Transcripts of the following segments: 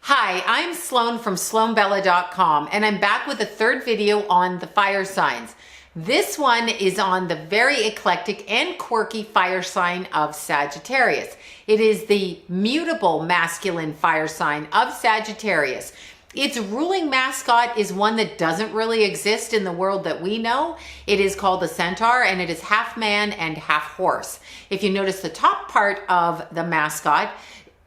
Hi, I'm Sloan from SloanBella.com, and I'm back with a third video on the fire signs. This one is on the very eclectic and quirky fire sign of Sagittarius. It is the Mutable Masculine Fire Sign of Sagittarius. Its ruling mascot is one that doesn't really exist in the world that we know. It is called the centaur, and it is half man and half horse. If you notice the top part of the mascot,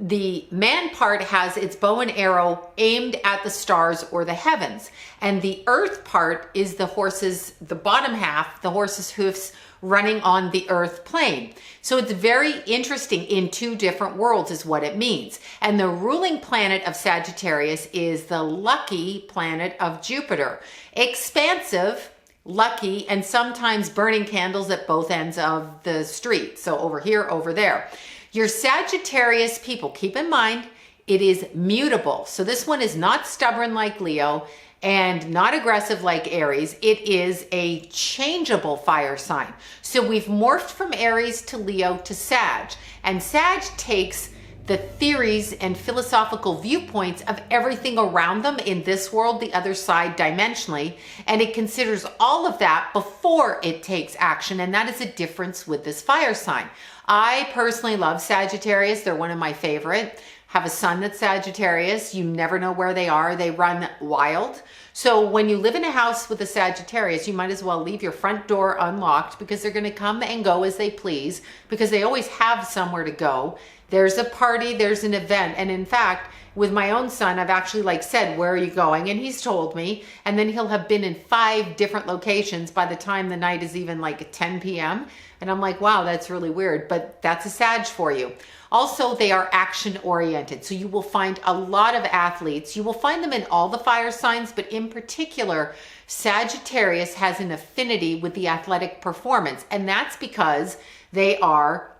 the man part has its bow and arrow aimed at the stars or the heavens. And the earth part is the bottom half, the horse's hoofs running on the earth plane. So it's very interesting. In two different worlds is what it means. And the ruling planet of Sagittarius is the lucky planet of Jupiter. Expansive, lucky, and sometimes burning candles at both ends of the street. So over here, over there. Your Sagittarius people, keep in mind, it is mutable. So this one is not stubborn like Leo and not aggressive like Aries. It is a changeable fire sign. So we've morphed from Aries to Leo to Sag. And Sag takes the theories and philosophical viewpoints of everything around them in this world, the other side dimensionally, and it considers all of that before it takes action, and that is a difference with this fire sign. I personally love Sagittarius. They're one of my favorite. Have a son that's Sagittarius. You never know where they are. They run wild. So when you live in a house with a Sagittarius, you might as well leave your front door unlocked because they're going to come and go as they please because they always have somewhere to go. There's a party, there's an event. And in fact, with my own son, I've actually said, where are you going? And he's told me, and then he'll have been in 5 different locations by the time the night is even 10 p.m. And I'm like, wow, that's really weird, but that's a Sag for you. Also, they are action oriented. So you will find a lot of athletes. You will find them in all the fire signs, but in particular, Sagittarius has an affinity with the athletic performance. And that's because they are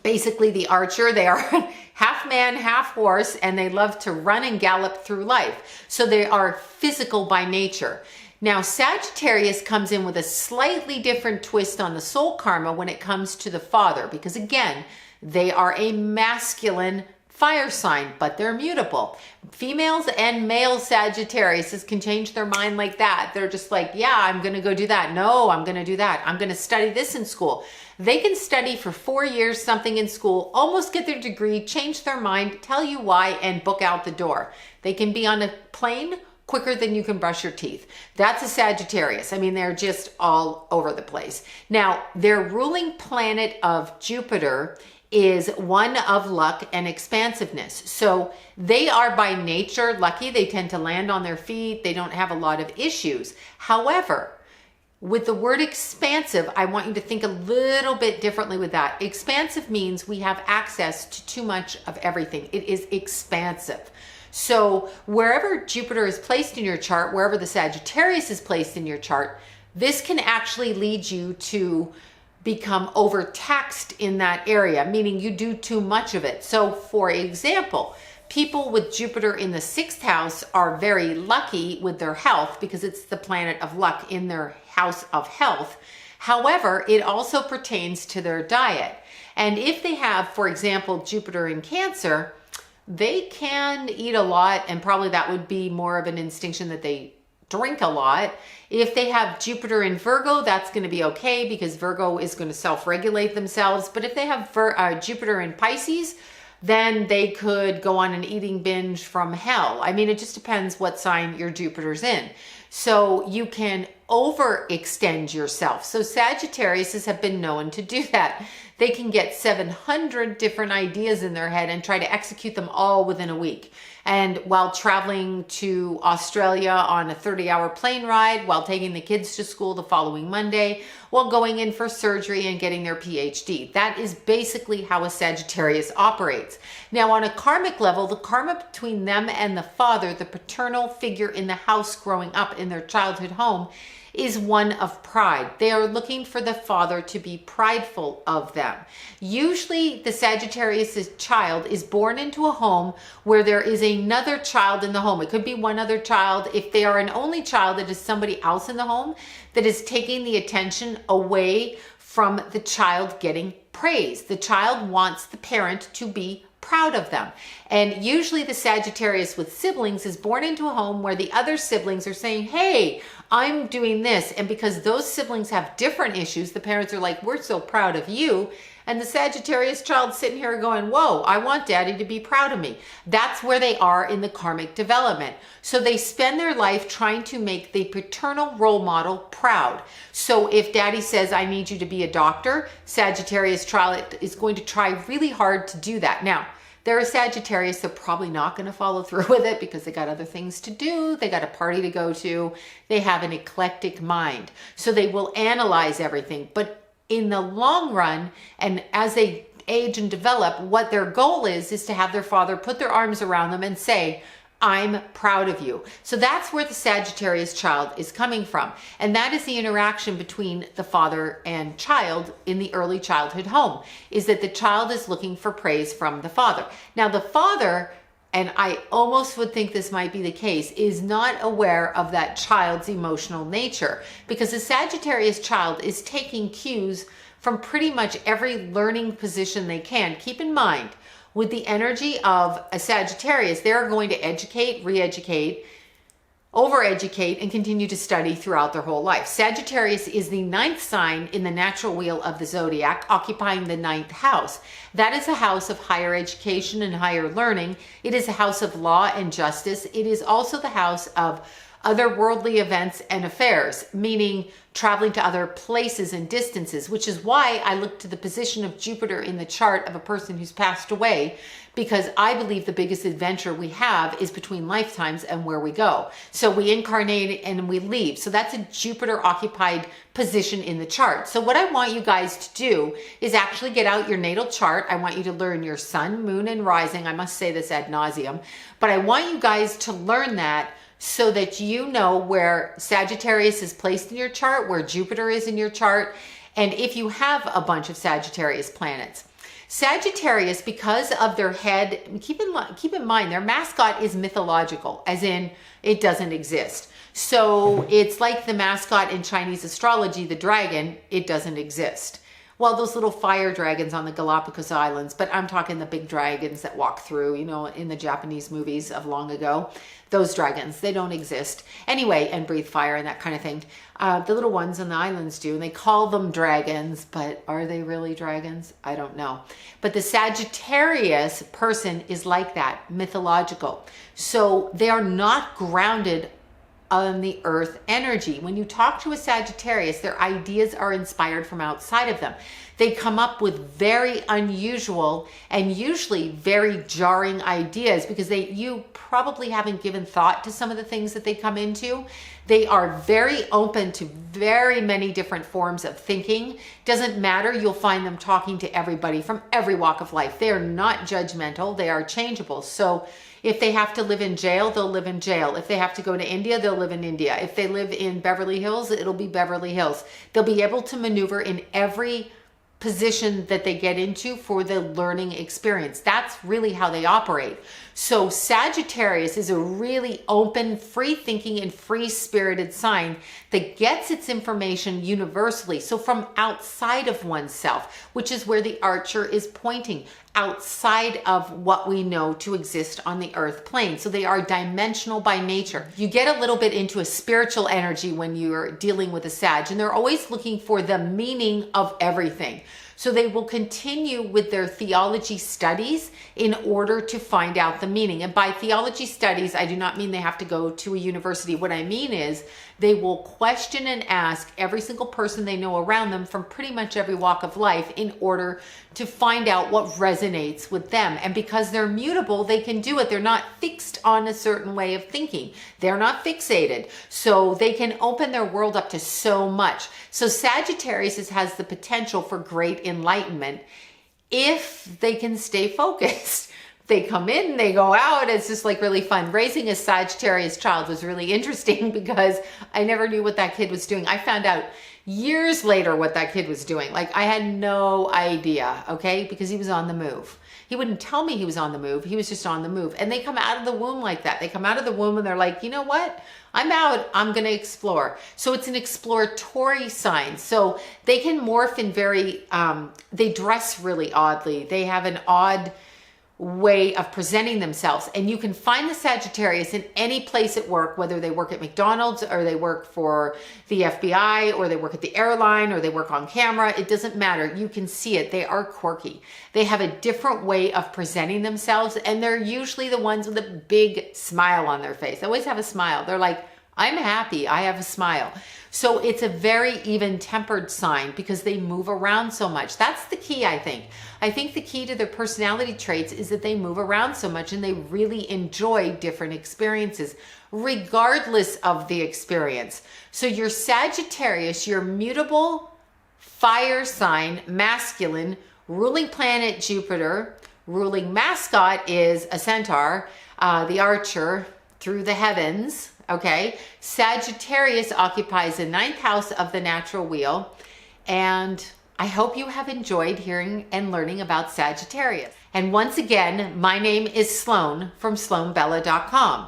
basically the archer. They are half man, half horse, and they love to run and gallop through life. So they are physical by nature. Now, Sagittarius comes in with a slightly different twist on the soul karma when it comes to the father, because again, they are a masculine fire sign, but they're mutable. Females and male Sagittarius can change their mind like that. They're just like, yeah, I'm going to go do that. No, I'm going to do that. I'm going to study this in school. They can study for 4 years something in school, almost get their degree, change their mind, tell you why, and book out the door. They can be on a plane quicker than you can brush your teeth. That's a Sagittarius. I mean, they're just all over the place. Now, their ruling planet of Jupiter is one of luck and expansiveness. So they are by nature lucky. They tend to land on their feet. They don't have a lot of issues. However, with the word expansive, I want you to think a little bit differently with that. Expansive means we have access to too much of everything. It is expansive. So wherever Jupiter is placed in your chart, wherever the Sagittarius is placed in your chart, this can actually lead you to become overtaxed in that area, meaning you do too much of it. So for example, people with Jupiter in the 6th house are very lucky with their health because it's the planet of luck in their house of health. However, it also pertains to their diet. And if they have, for example, Jupiter in Cancer, they can eat a lot, and probably that would be more of an instinction that they drink a lot. If they have Jupiter in Virgo, that's going to be okay because Virgo is going to self-regulate themselves. But if they have Jupiter in Pisces, then they could go on an eating binge from hell. I mean, it just depends what sign your Jupiter's in. So you can overextend yourself. So Sagittariuses have been known to do that. They can get 700 different ideas in their head and try to execute them all within a week. And while traveling to Australia on a 30-hour plane ride, while taking the kids to school the following Monday, while going in for surgery and getting their PhD. That is basically how a Sagittarius operates. Now, on a karmic level, the karma between them and the father, the paternal figure in the house growing up in their childhood home, is one of pride. They are looking for the father to be prideful of them. Usually the Sagittarius child is born into a home where there is another child in the home. It could be one other child. If they are an only child, it is somebody else in the home that is taking the attention away from the child getting praise. The child wants the parent to be proud of them. And usually the Sagittarius with siblings is born into a home where the other siblings are saying, hey, I'm doing this. And because those siblings have different issues, the parents are like, we're so proud of you. And the Sagittarius child sitting here going, whoa, I want daddy to be proud of me. That's where they are in the karmic development. So they spend their life trying to make the paternal role model proud. So if daddy says, I need you to be a doctor, Sagittarius child is going to try really hard to do that. Now, they're a Sagittarius, they're probably not going to follow through with it because they got other things to do. They got a party to go to. They have an eclectic mind. So they will analyze everything. But in the long run, and as they age and develop, what their goal is to have their father put their arms around them and say, I'm proud of you. So that's where the Sagittarius child is coming from. And that is the interaction between the father and child in the early childhood home, is that the child is looking for praise from the father. Now the father, and I almost would think this might be the case, is not aware of that child's emotional nature, because the Sagittarius child is taking cues from pretty much every learning position they can. Keep in mind, with the energy of a Sagittarius, they're going to educate, re-educate, overeducate, and continue to study throughout their whole life. Sagittarius is the 9th sign in the natural wheel of the Zodiac, occupying the 9th house. That is a house of higher education and higher learning. It is a house of law and justice. It is also the house of other worldly events and affairs, meaning traveling to other places and distances, which is why I look to the position of Jupiter in the chart of a person who's passed away, because I believe the biggest adventure we have is between lifetimes and where we go. So we incarnate and we leave. So that's a Jupiter occupied position in the chart. So what I want you guys to do is actually get out your natal chart. I want you to learn your sun, moon, and rising. I must say this ad nauseum, but I want you guys to learn that so that you know where Sagittarius is placed in your chart, where Jupiter is in your chart, and if you have a bunch of Sagittarius planets. Sagittarius, because of their head, keep in mind, their mascot is mythological, as in it doesn't exist. So it's like the mascot in Chinese astrology, the dragon, it doesn't exist. Well, those little fire dragons on the Galapagos Islands, but I'm talking the big dragons that walk through, you know, in the Japanese movies of long ago. Those dragons, they don't exist. Anyway, and breathe fire and that kind of thing. The little ones on the islands do, and they call them dragons, but are they really dragons? I don't know. But the Sagittarius person is like that, mythological. So they are not grounded on the earth energy. When you talk to a Sagittarius, their ideas are inspired from outside of them. They come up with very unusual and usually very jarring ideas because you probably haven't given thought to some of the things that they come into. They are very open to very many different forms of thinking. Doesn't matter, you'll find them talking to everybody from every walk of life. They are not judgmental, they are changeable. So if they have to live in jail, they'll live in jail. If they have to go to India, they'll live in India. If they live in Beverly Hills, it'll be Beverly Hills. They'll be able to maneuver in every position that they get into for the learning experience. That's really how they operate. So Sagittarius is a really open, free thinking and free spirited sign that gets its information universally. So from outside of oneself, which is where the archer is pointing, outside of what we know to exist on the earth plane. So they are dimensional by nature. You get a little bit into a spiritual energy when you're dealing with a Sag, and they're always looking for the meaning of everything. So they will continue with their theology studies in order to find out the meaning. And by theology studies, I do not mean they have to go to a university. What I mean is they will question and ask every single person they know around them from pretty much every walk of life in order to find out what resonates with them. And because they're mutable, they can do it. They're not fixed on a certain way of thinking. They're not fixated. So they can open their world up to so much. So Sagittarius has the potential for great enlightenment if they can stay focused. They come in, they go out. It's just like really fun. Raising a Sagittarius child was really interesting because I never knew what that kid was doing. I found out years later what that kid was doing. Like I had no idea, okay? Because he was on the move. He wouldn't tell me he was on the move. He was just on the move. And they come out of the womb like that. They come out of the womb and they're like, you know what? I'm out. I'm going to explore. So it's an exploratory sign. So they can morph in very, they dress really oddly. They have an odd way of presenting themselves. And you can find the Sagittarius in any place at work, whether they work at McDonald's or they work for the FBI or they work at the airline or they work on camera. It doesn't matter. You can see it. They are quirky. They have a different way of presenting themselves, and they're usually the ones with a big smile on their face. They always have a smile. They're like, I'm happy. I have a smile. So it's a very even-tempered sign because they move around so much. That's the key, I think. I think the key to their personality traits is that they move around so much and they really enjoy different experiences, regardless of the experience. So your Sagittarius, your mutable fire sign, masculine, ruling planet Jupiter, ruling mascot is a centaur, the archer through the heavens. Okay, Sagittarius occupies the 9th house of the natural wheel, and I hope you have enjoyed hearing and learning about Sagittarius. And once again, my name is Sloan from SloanBella.com.